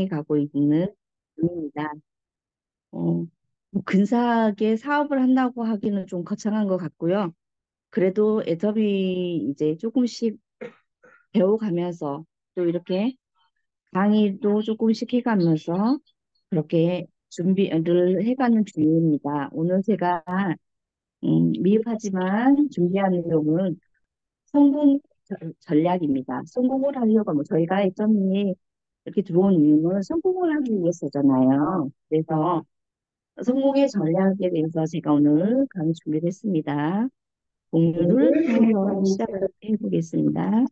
가고 있는 중입니다. 어, 뭐 근사하게 사업을 한다고 하기는 좀 거창한 것 같고요. 그래도 애터비 이제 조금씩 배워가면서 또 이렇게 강의도 조금씩 해가면서 그렇게 준비를 해가는 중입니다. 오늘 제가 미흡하지만 준비한 내용은 성공 전략입니다. 성공을 하려고 뭐 저희가 애터미 이렇게 들어온 이유는 성공을 하기 위해서잖아요. 그래서 성공의 전략에 대해서 제가 오늘 강의 준비를 했습니다. 공유를 통해서 시작해 보겠습니다.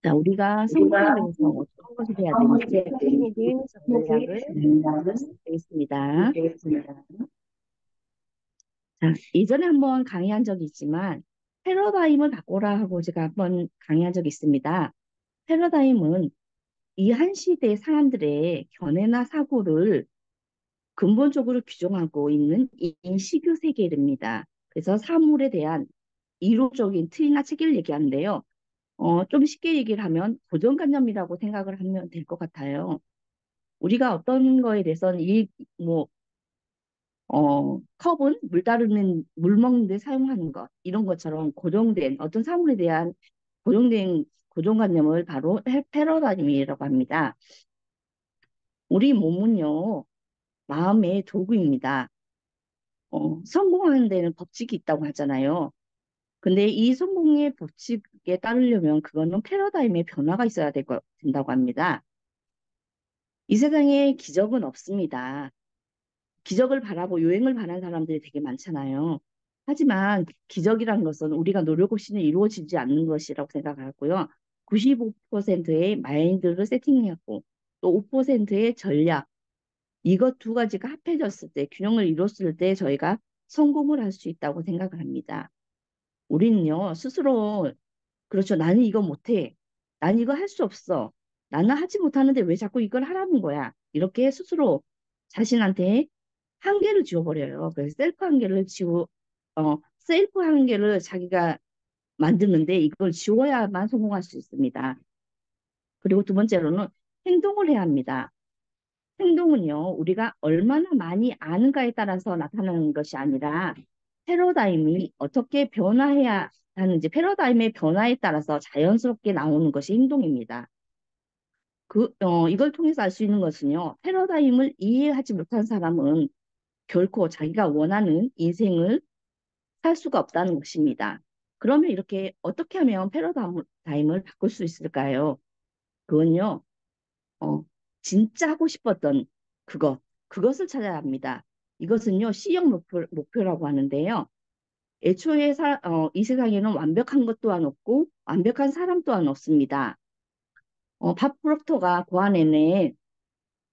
자, 우리가 성공을 위해서 어떤 것을 해야 되는지 성공의 전략을 말씀드리겠습니다. 자, 예전에 한번 강의한 적이 있지만 패러다임을 바꿔라 하고 제가 한번 강의한 적이 있습니다. 패러다임은 이 한 시대의 사람들의 견해나 사고를 근본적으로 규정하고 있는 인식의 세계입니다. 그래서 사물에 대한 이론적인 틀이나 체계를 얘기하는데요. 좀 쉽게 얘기를 하면 고정관념이라고 생각을 하면 될 것 같아요. 우리가 어떤 거에 대해서는 뭐, 컵은 물 먹는 데 사용하는 것, 이런 것처럼 고정된 어떤 사물에 대한 고정관념을 바로 패러다임이라고 합니다. 우리 몸은요, 마음의 도구입니다. 성공하는 데는 법칙이 있다고 하잖아요. 근데 이 성공의 법칙에 따르려면 그거는 패러다임의 변화가 있어야 된다고 합니다. 이 세상에 기적은 없습니다. 기적을 바라고 요행을 바라는 사람들이 되게 많잖아요. 하지만 기적이란 것은 우리가 노력 없이는 이루어지지 않는 것이라고 생각하고요. 95%의 마인드를 세팅하고 또 5%의 전략, 이것 두 가지가 합해졌을 때, 균형을 이뤘을 때 저희가 성공을 할 수 있다고 생각을 합니다. 우리는요, 스스로, 그렇죠. 나는 이거 못해. 난 이거 할 수 없어. 나는 하지 못하는데 왜 자꾸 이걸 하라는 거야. 이렇게 스스로 자신한테 한계를 지워버려요. 그래서 셀프 한계를 자기가 만드는데 이걸 지워야만 성공할 수 있습니다. 그리고 두 번째로는 행동을 해야 합니다. 행동은요, 우리가 얼마나 많이 아는가에 따라서 나타나는 것이 아니라 패러다임이 어떻게 변화해야 하는지, 패러다임의 변화에 따라서 자연스럽게 나오는 것이 행동입니다. 이걸 통해서 알 수 있는 것은요, 패러다임을 이해하지 못한 사람은 결코 자기가 원하는 인생을 살 수가 없다는 것입니다. 그러면 이렇게 어떻게 하면 패러다임을 바꿀 수 있을까요? 그건요, 어, 진짜 하고 싶었던 그것을 찾아야 합니다. 이것은요, C형 목표라고 하는데요. 애초에 이 세상에는 완벽한 것 또한 없고, 완벽한 사람 또한 없습니다. 밥 프록터가 고안해낸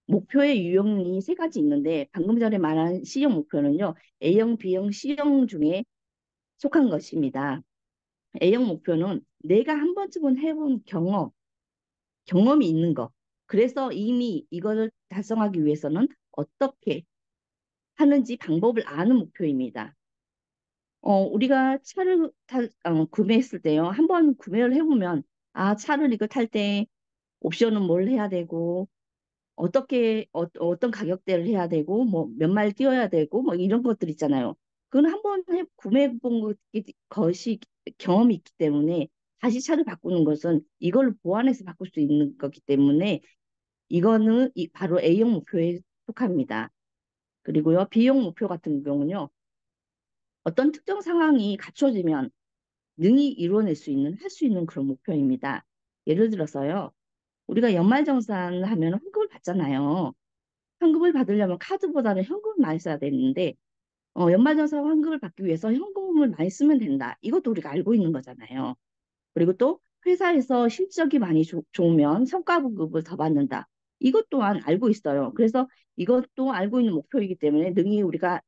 목표의 유형이 세 가지 있는데, 방금 전에 말한 C형 목표는요, A형, B형, C형 중에 속한 것입니다. A형 목표는 내가 한 번쯤은 해본 경험이 있는 것. 그래서 이미 이거를 달성하기 위해서는 어떻게 하는지 방법을 아는 목표입니다. 우리가 차를 구매했을 때요. 한번 구매를 해보면, 아, 차를 이거 탈 때 옵션은 뭘 해야 되고, 어떤 가격대를 해야 되고, 뭐, 몇 마일 뛰어야 되고, 뭐, 이런 것들 있잖아요. 그건 한번 구매해 본 것이 경험이 있기 때문에, 다시 차를 바꾸는 것은 이걸 보완해서 바꿀 수 있는 거기 때문에, 이거는 바로 A형 목표에 속합니다. 그리고요, B형 목표 같은 경우는요, 어떤 특정 상황이 갖춰지면 능히 이뤄낼 수 있는, 할 수 있는 그런 목표입니다. 예를 들어서요, 우리가 연말정산 하면 환급을 받잖아요. 환급을 받으려면 카드보다는 현금을 많이 써야 되는데, 연말정산 환급을 받기 위해서 현금을 많이 쓰면 된다. 이것도 우리가 알고 있는 거잖아요. 그리고 또 회사에서 실적이 많이 좋으면 성과급을 더 받는다. 이것 또한 알고 있어요. 그래서 이것도 알고 있는 목표이기 때문에 능히 우리가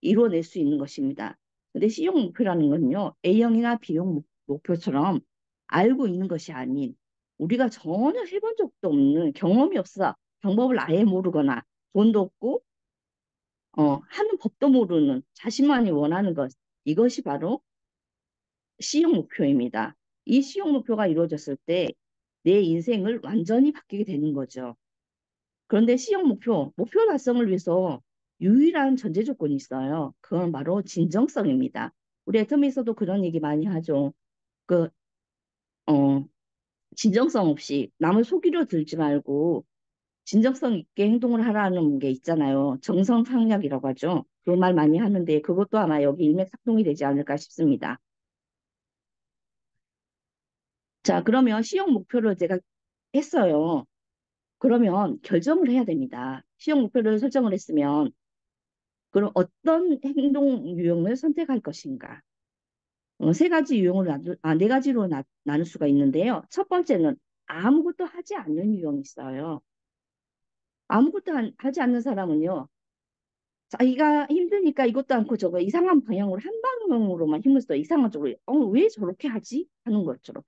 이루어낼 수 있는 것입니다. 근데 C형 목표라는 건요, A형이나 B형 목표처럼 알고 있는 것이 아닌 우리가 전혀 해본 적도 없는 경험이 없어 방법을 아예 모르거나 돈도 없고 하는 법도 모르는 자신만이 원하는 것 이것이 바로 시형 목표입니다. 이 시형 목표가 이루어졌을 때 내 인생을 완전히 바뀌게 되는 거죠. 그런데 시형 목표 달성을 위해서 유일한 전제 조건이 있어요. 그건 바로 진정성입니다. 우리 애터미에서도 그런 얘기 많이 하죠. 그, 어, 진정성 없이 남을 속이려 들지 말고 진정성 있게 행동을 하라는 게 있잖아요. 정성상략이라고 하죠. 그 말 많이 하는데 그것도 아마 여기 일맥상통이 되지 않을까 싶습니다. 자, 그러면 시형 목표를 제가 했어요. 그러면 결정을 해야 됩니다. 시형 목표를 설정을 했으면 그럼 어떤 행동 유형을 선택할 것인가? 세 가지 유형을 네 가지로 나눌 수가 있는데요. 첫 번째는 아무것도 하지 않는 유형이 있어요. 아무것도 하지 않는 사람은요. 자기가 힘드니까 이것도 않고 저거 이상한 방향으로 한 방향으로만 힘을 써 이상한 쪽으로 왜 저렇게 하지? 하는 것처럼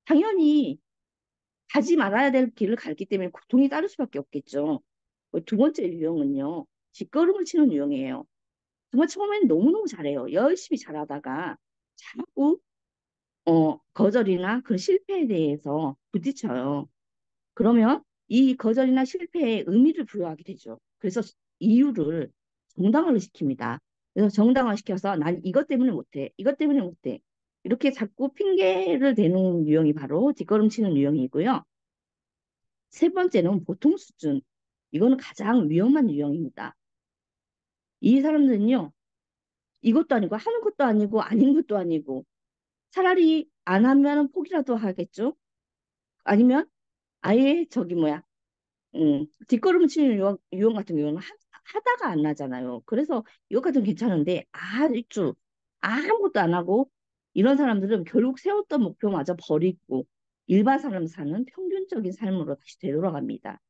당연히 가지 말아야 될 길을 갔기 때문에 고통이 따를 수밖에 없겠죠. 두 번째 유형은요. 뒷걸음을 치는 유형이에요. 정말 처음에는 너무너무 잘해요. 열심히 잘하다가 자꾸 거절이나 그 실패에 대해서 부딪혀요. 그러면 이 거절이나 실패에 의미를 부여하게 되죠. 그래서 이유를 정당화를 시킵니다. 그래서 정당화시켜서 난 이것 때문에 못해. 이것 때문에 못해. 이렇게 자꾸 핑계를 대는 유형이 바로 뒷걸음치는 유형이고요. 세 번째는 보통 수준. 이거는 가장 위험한 유형입니다. 이 사람들은요. 이것도 아니고 하는 것도 아니고 아닌 것도 아니고 차라리 안 하면 포기라도 하겠죠. 아니면 아예 저기 뭐야 뒷걸음 치는 유형 같은 경우는 하다가 안 나잖아요. 그래서 이거 같은 건 괜찮은데 아주 아무것도 안 하고 이런 사람들은 결국 세웠던 목표마저 버리고 일반 사람 사는 평균적인 삶으로 다시 되돌아갑니다.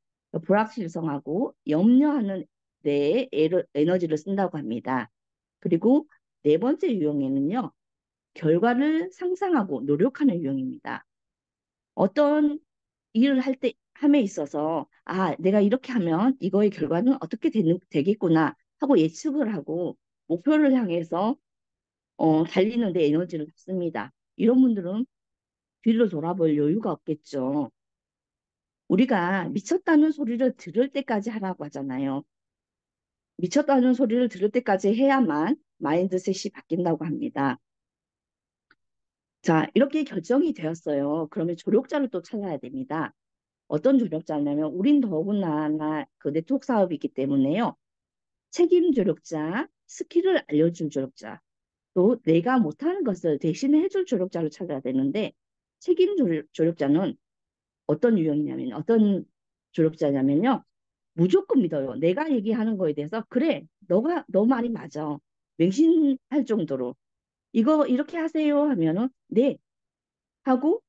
불확실성하고 염려하는 데에 에너지를 쓴다고 합니다. 그리고 네 번째 유형에는요. 결과를 상상하고 노력하는 유형입니다. 어떤 일을 함에 있어서 내가 이렇게 하면 이거의 결과는 어떻게 되겠구나 하고 예측을 하고 목표를 향해서 달리는 데 에너지를 씁니다. 이런 분들은 뒤를 돌아볼 여유가 없겠죠. 우리가 미쳤다는 소리를 들을 때까지 하라고 하잖아요. 미쳤다는 소리를 들을 때까지 해야만 마인드셋이 바뀐다고 합니다. 자, 이렇게 결정이 되었어요. 그러면 조력자를 또 찾아야 됩니다. 어떤 조력자냐면 우린 더군다나 그 네트워크 사업이기 때문에요. 책임 조력자, 스킬을 알려줄 조력자, 또 내가 못하는 것을 대신해 해줄 조력자를 찾아야 되는데 책임 조력자는 어떤 조력자냐면요. 무조건 믿어요. 내가 얘기하는 거에 대해서 그래, 너 말이 맞아. 맹신할 정도로 이거 이렇게 하세요 하면은 네 하고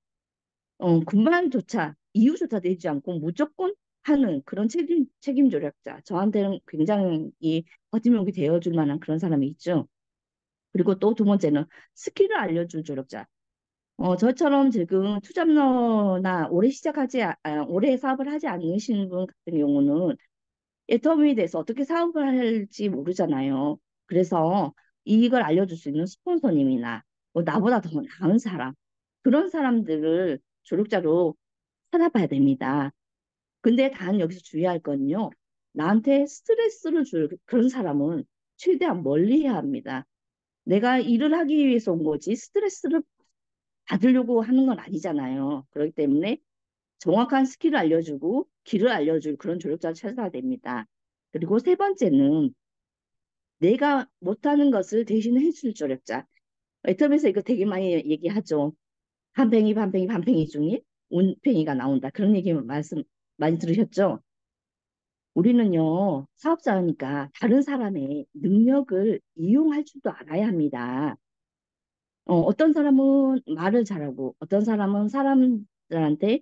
군만조차 이유조차 내지 않고 무조건 하는 그런 책임 조력자. 저한테는 굉장히 버팀목이 되어줄 만한 그런 사람이 있죠. 그리고 또 두 번째는 스킬을 알려줄 조력자. 저처럼 지금 투잡러나 올해 사업을 하지 않으신 분 같은 경우는 애터미에 대해서 어떻게 사업을 할지 모르잖아요. 그래서 이걸 알려줄 수 있는 스폰서님이나 나보다 더 나은 사람, 그런 사람들을 조력자로 찾아봐야 됩니다. 근데 단 여기서 주의할 건요. 나한테 스트레스를 줄 그런 사람은 최대한 멀리해야 합니다. 내가 일을 하기 위해서 온 거지 스트레스를 받으려고 하는 건 아니잖아요. 그렇기 때문에 정확한 스킬을 알려주고 길을 알려줄 그런 조력자를 찾아야 됩니다. 그리고 세 번째는 내가 못하는 것을 대신해 줄 조력자. 애터미에서 이거 되게 많이 얘기하죠. 반팽이 중에 운팽이가 나온다. 그런 얘기 말씀 많이 들으셨죠? 우리는요, 사업자니까 다른 사람의 능력을 이용할 줄도 알아야 합니다. 어떤 사람은 말을 잘하고, 어떤 사람은 사람들한테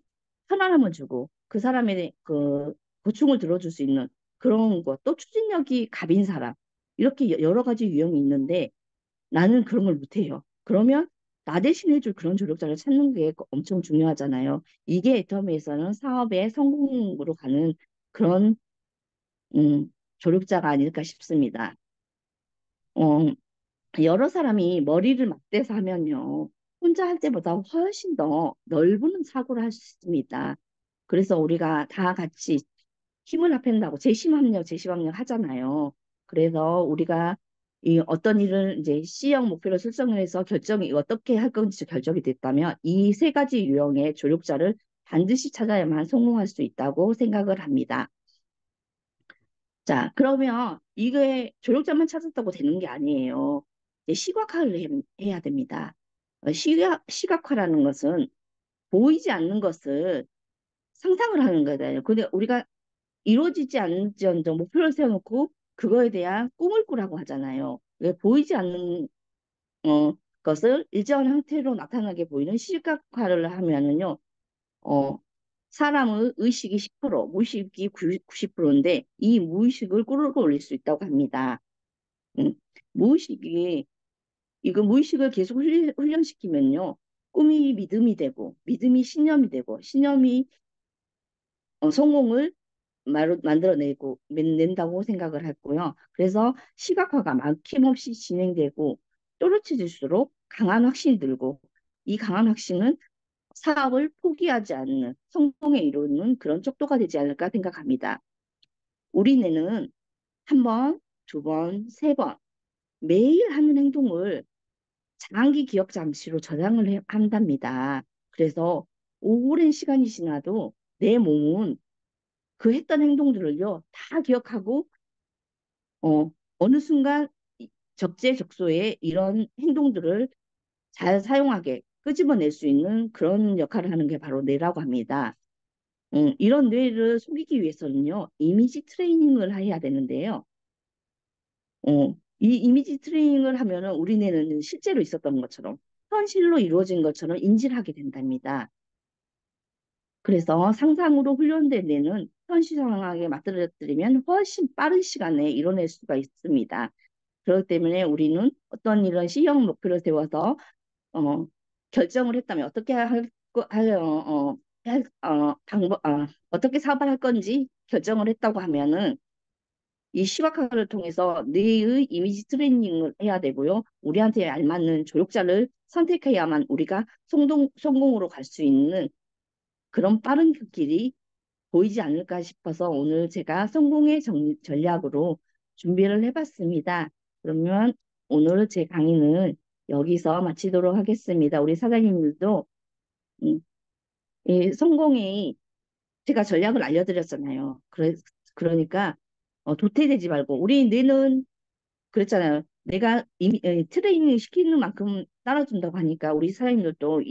편안함을 주고, 그 사람의 그 고충을 들어줄 수 있는 그런 것, 또 추진력이 갑인 사람, 이렇게 여러 가지 유형이 있는데 나는 그런 걸 못해요. 그러면 나 대신해줄 그런 조력자를 찾는 게 엄청 중요하잖아요. 이게 애터미에서는 사업의 성공으로 가는 그런 조력자가 아닐까 싶습니다. 어, 여러 사람이 머리를 맞대서 하면요. 혼자 할 때보다 훨씬 더 넓은 사고를 할 수 있습니다. 그래서 우리가 다 같이 힘을 합한다고 제심합력 하잖아요. 그래서 우리가 이 어떤 일을 이제 C형 목표를 설정해서 결정이 어떻게 할 건지 결정이 됐다면 이 세 가지 유형의 조력자를 반드시 찾아야만 성공할 수 있다고 생각을 합니다. 자, 그러면 이게 조력자만 찾았다고 되는 게 아니에요. 이제 시각화를 해야 됩니다. 시각화라는 것은 보이지 않는 것을 상상을 하는 거잖아요. 근데 우리가 이루어지지 않을지언정 목표를 세워놓고 그거에 대한 꿈을 꾸라고 하잖아요. 왜 보이지 않는 것을 일정한 형태로 나타나게 보이는 시각화를 하면은요, 어, 사람의 의식이 10%, 무의식이 90%인데 이 무의식을 끌어올릴 수 있다고 합니다. 음, 무의식이 이거 무의식을 계속 훈련시키면요, 꿈이 믿음이 되고 믿음이 신념이 되고 신념이 성공을 만들어내고 낸다고 생각을 했고요. 그래서 시각화가 막힘없이 진행되고 또렷해질수록 강한 확신이 들고 이 강한 확신은 사업을 포기하지 않는 성공에 이루는 그런 척도가 되지 않을까 생각합니다. 우리 뇌는 한 번, 두 번, 세 번 매일 하는 행동을 장기 기억 장치로 저장을 한답니다. 그래서 오랜 시간이 지나도 내 몸은 그 했던 행동들을요, 다 기억하고, 어느 순간 적재적소에 이런 행동들을 잘 사용하게 끄집어낼 수 있는 그런 역할을 하는 게 바로 뇌라고 합니다. 이런 뇌를 속이기 위해서는요, 이미지 트레이닝을 해야 되는데요. 이 이미지 트레이닝을 하면은 우리 뇌는 실제로 있었던 것처럼, 현실로 이루어진 것처럼 인지를 하게 된답니다. 그래서 상상으로 훈련된 뇌는 현실 상황에 맞들어뜨리면 훨씬 빠른 시간에 이뤄낼 수가 있습니다. 그렇기 때문에 우리는 어떤 이런 시형 목표를 세워서 결정을 했다면 어떻게 어떻게 사업을 할 건지 결정을 했다고 하면은 이 시각화를 통해서 뇌의 이미지 트레이닝을 해야 되고요. 우리한테 알맞는 조력자를 선택해야만 우리가 성공으로 갈 수 있는 그런 빠른 길이 보이지 않을까 싶어서 오늘 제가 성공의 전략으로 준비를 해봤습니다. 그러면 오늘 제 강의는 여기서 마치도록 하겠습니다. 우리 사장님들도 음, 이 성공의 제가 전략을 알려드렸잖아요. 그러니까 도태되지 말고 우리 뇌는 그랬잖아요. 내가 이미 트레이닝 시키는 만큼 따라준다고 하니까 우리 사장님들도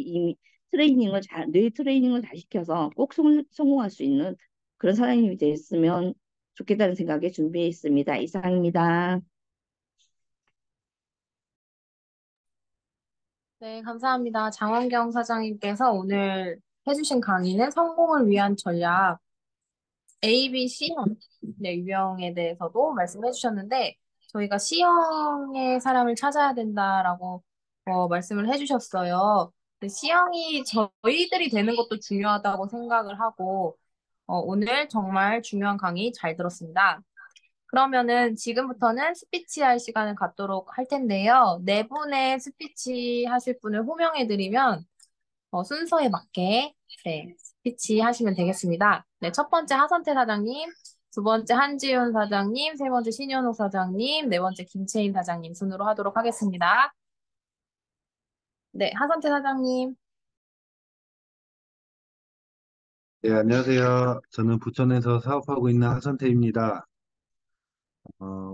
뇌 트레이닝을 잘 시켜서 꼭 성공할 수 있는 그런 사장님이 됐으면 좋겠다는 생각에 준비했습니다. 이상입니다. 네, 감사합니다. 장원경 사장님께서 오늘 해주신 강의는 성공을 위한 전략 A, B, C형 네, 유형에 대해서도 말씀해 주셨는데 저희가 C형의 사람을 찾아야 된다라고 말씀을 해주셨어요. 근데 C형이 저희들이 되는 것도 중요하다고 생각을 하고 오늘 정말 중요한 강의 잘 들었습니다. 그러면은 지금부터는 스피치 할 시간을 갖도록 할 텐데요. 네 분의 스피치 하실 분을 호명해드리면 순서에 맞게 네, 스피치 하시면 되겠습니다. 네, 첫 번째 하선태 사장님, 두 번째 한지윤 사장님, 세 번째 신현옥 사장님, 네 번째 김채인 사장님 순으로 하도록 하겠습니다. 네, 하선태 사장님. 네, 안녕하세요. 저는 부천에서 사업하고 있는 하선태입니다.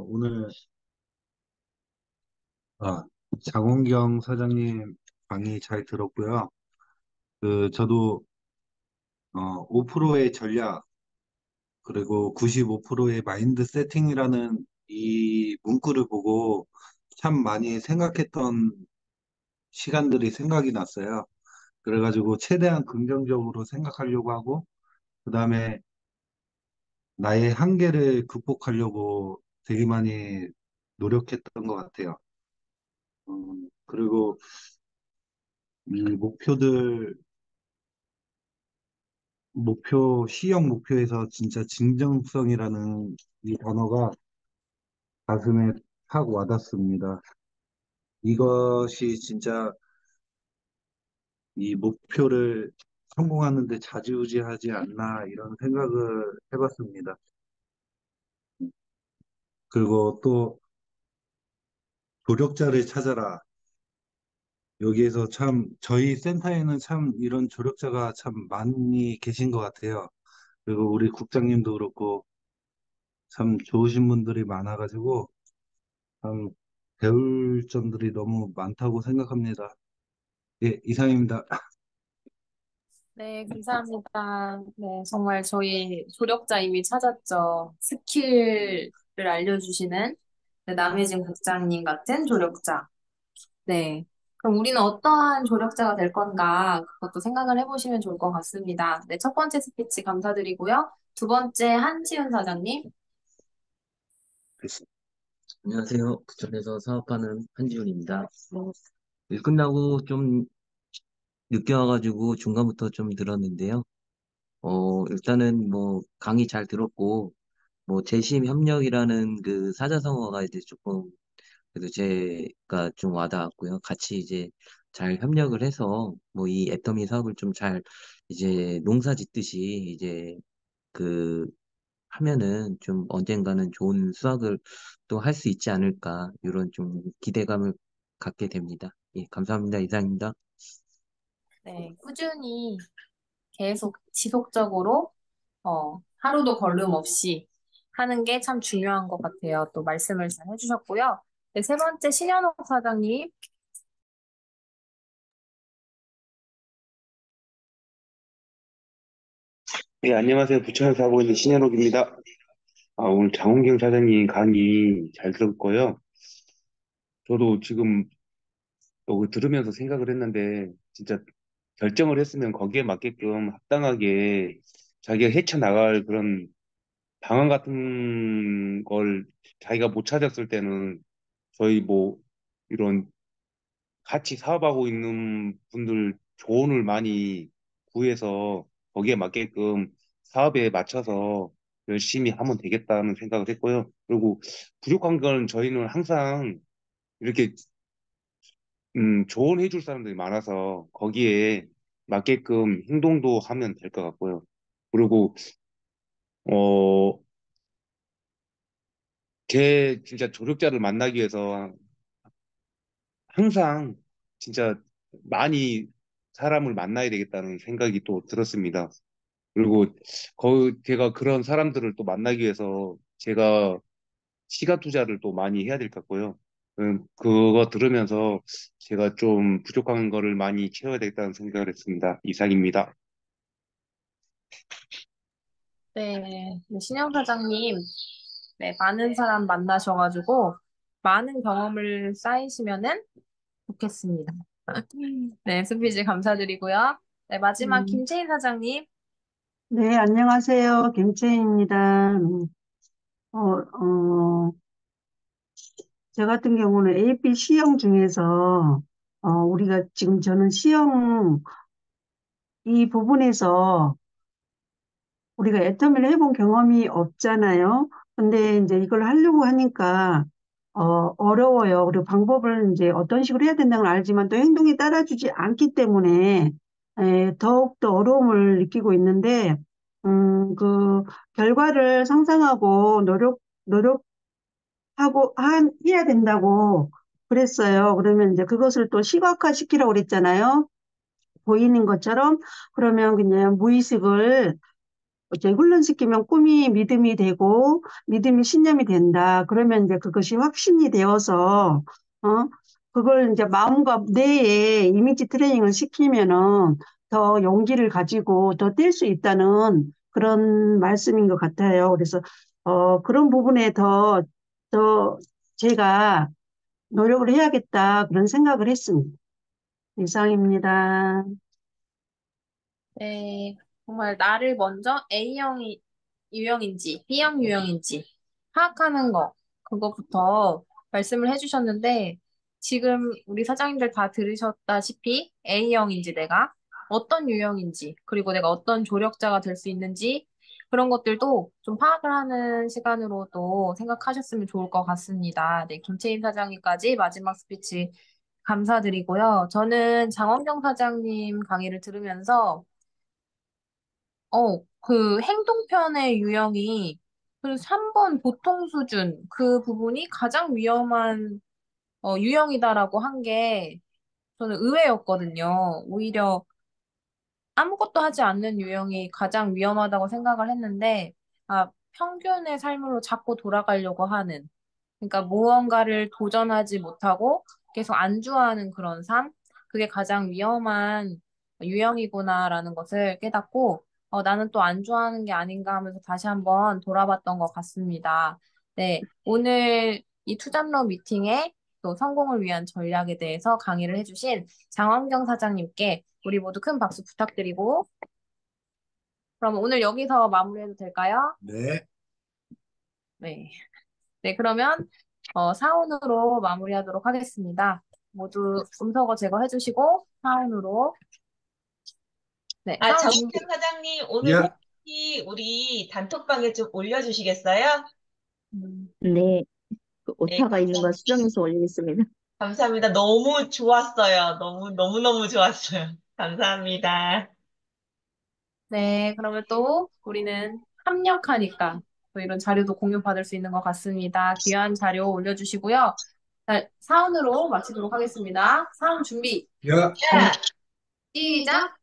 오늘 어, 장원경 사장님 강의 잘 들었고요. 저도 5%의 전략 그리고 95%의 마인드 세팅이라는 이 문구를 보고 참 많이 생각했던 시간들이 생각이 났어요. 그래가지고 최대한 긍정적으로 생각하려고 하고 그다음에 나의 한계를 극복하려고 되게 많이 노력했던 것 같아요. 그리고 이 시형 목표에서 진짜 진정성이라는 이 단어가 가슴에 탁 와닿습니다. 이것이 진짜 이 목표를 성공하는 데 좌지우지하지 않나 이런 생각을 해봤습니다. 그리고 또 조력자를 찾아라. 여기에서 참 저희 센터에는 참 이런 조력자가 참 많이 계신 것 같아요. 그리고 우리 국장님도 그렇고 참 좋으신 분들이 많아가지고 참 배울 점들이 너무 많다고 생각합니다. 예, 이상입니다. 네, 감사합니다. 네, 정말 저희 조력자 이미 찾았죠. 스킬을 알려주시는 네, 남혜진 국장님 같은 조력자. 네. 그럼 우리는 어떠한 조력자가 될 건가? 그것도 생각을 해보시면 좋을 것 같습니다. 네, 첫 번째 스피치 감사드리고요. 두 번째, 한지훈 사장님. 안녕하세요. 부천에서 사업하는 한지훈입니다. 일 끝나고 좀 늦게 와가지고 중간부터 좀 들었는데요. 일단은 뭐 강의 잘 들었고, 뭐 재심 협력이라는 그 사자성어가 이제 조금 그래도 제가 좀 와닿았고요. 같이 이제 잘 협력을 해서 뭐 이 애터미 사업을 좀 잘 이제 농사 짓듯이 이제 그 하면은 좀 언젠가는 좋은 수학을 또 할 수 있지 않을까, 이런 좀 기대감을 갖게 됩니다. 예, 감사합니다. 이상입니다. 네, 꾸준히 계속 지속적으로 하루도 걸림없이 하는 게 참 중요한 것 같아요. 또 말씀을 잘 해주셨고요. 네, 세 번째 신현옥 사장님. 네, 안녕하세요. 부천에서 하고 있는 신현옥입니다. 오늘 장원경 사장님 강의 잘 들었고요. 저도 지금 이거 들으면서 생각을 했는데, 진짜 결정을 했으면 거기에 맞게끔 합당하게 자기가 헤쳐나갈 그런 방안 같은 걸 자기가 못 찾았을 때는 저희 뭐 이런 같이 사업하고 있는 분들 조언을 많이 구해서 거기에 맞게끔 사업에 맞춰서 열심히 하면 되겠다는 생각을 했고요. 그리고 부족한 건 저희는 항상 이렇게 조언해 줄 사람들이 많아서 거기에 맞게끔 행동도 하면 될 것 같고요. 그리고 어, 제 진짜 조력자를 만나기 위해서 항상 진짜 많이 사람을 만나야 되겠다는 생각이 또 들었습니다. 그리고 제가 그런 사람들을 또 만나기 위해서 제가 시간 투자를 또 많이 해야 될 것 같고요. 그거 들으면서 제가 좀 부족한 거를 많이 채워야 되겠다는 생각을 했습니다. 이상입니다. 네, 네, 신현 사장님. 네, 많은 사람 만나셔가지고 많은 경험을 쌓이시면은 좋겠습니다. 네, 스피치 감사드리고요. 네, 마지막 음, 김채인 사장님. 네, 안녕하세요. 김채인입니다. 어, 저 같은 경우는 AP 시형 중에서, 우리가 지금 저는 시형 이 부분에서 우리가 애터미를 해본 경험이 없잖아요. 근데 이제 이걸 하려고 하니까, 어려워요. 그리고 방법을 이제 어떤 식으로 해야 된다는 걸 알지만 또 행동이 따라주지 않기 때문에, 더욱더 어려움을 느끼고 있는데, 그 결과를 상상하고 해야 된다고 그랬어요. 그러면 이제 그것을 또 시각화 시키라고 그랬잖아요. 보이는 것처럼. 그러면 그냥 무의식을 이제 훈련시키면 꿈이 믿음이 되고 믿음이 신념이 된다. 그러면 이제 그것이 확신이 되어서 어 그걸 이제 마음과 뇌에 이미지 트레이닝을 시키면은 더 용기를 가지고 더 뛸 수 있다는 그런 말씀인 것 같아요. 그래서 그런 부분에 더 제가 노력을 해야겠다 그런 생각을 했습니다. 이상입니다. 네, 정말 나를 먼저 유형인지 B형 유형인지 파악하는 거, 그거부터 말씀을 해주셨는데, 지금 우리 사장님들 다 들으셨다시피 A형인지 내가 어떤 유형인지 그리고 내가 어떤 조력자가 될 수 있는지 그런 것들도 좀 파악을 하는 시간으로도 생각하셨으면 좋을 것 같습니다. 네, 김채인 사장님까지 마지막 스피치 감사드리고요. 저는 장원경 사장님 강의를 들으면서 그 행동편의 유형이 그 3번 보통 수준 그 부분이 가장 위험한 유형이다라고 한 게 저는 의외였거든요. 오히려 아무것도 하지 않는 유형이 가장 위험하다고 생각을 했는데, 평균의 삶으로 자꾸 돌아가려고 하는, 그러니까 무언가를 도전하지 못하고 계속 안주하는 그런 삶, 그게 가장 위험한 유형이구나라는 것을 깨닫고, 나는 또 안주하는 게 아닌가 하면서 다시 한번 돌아봤던 것 같습니다. 네, 오늘 이 투잡러 미팅에 또 성공을 위한 전략에 대해서 강의를 해주신 장원경 사장님께 우리 모두 큰 박수 부탁드리고, 그럼 오늘 여기서 마무리해도 될까요? 네. 네. 네, 그러면 사운으로 마무리하도록 하겠습니다. 모두 음성어 제거해주시고 사운으로. 네, 사운 준비. 장훈경 사장님, 오늘 야, 혹시 우리 단톡방에 좀 올려주시겠어요? 네, 그 네, 오타가 있는 거 수정해서 올리겠습니다. 감사합니다. 너무 좋았어요. 너무너무 좋았어요. 감사합니다. 네, 그러면 또 우리는 협력하니까 또 이런 자료도 공유받을 수 있는 것 같습니다. 귀한 자료 올려주시고요. 자, 사운으로 마치도록 하겠습니다. 사운 준비, 야, 자, 시작!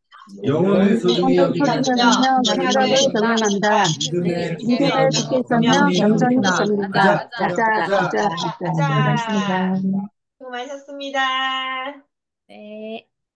영혼을 소중히 여기며 소중하며 나라를 경영한다. 믿음의 믿음을 굳게 굳게 있으며 있으며 겸손히 겸손히 있습니다. 있습니다. 자, 자, 자, 자. 자, 수고하셨습니다. 수고하셨습니다. 네.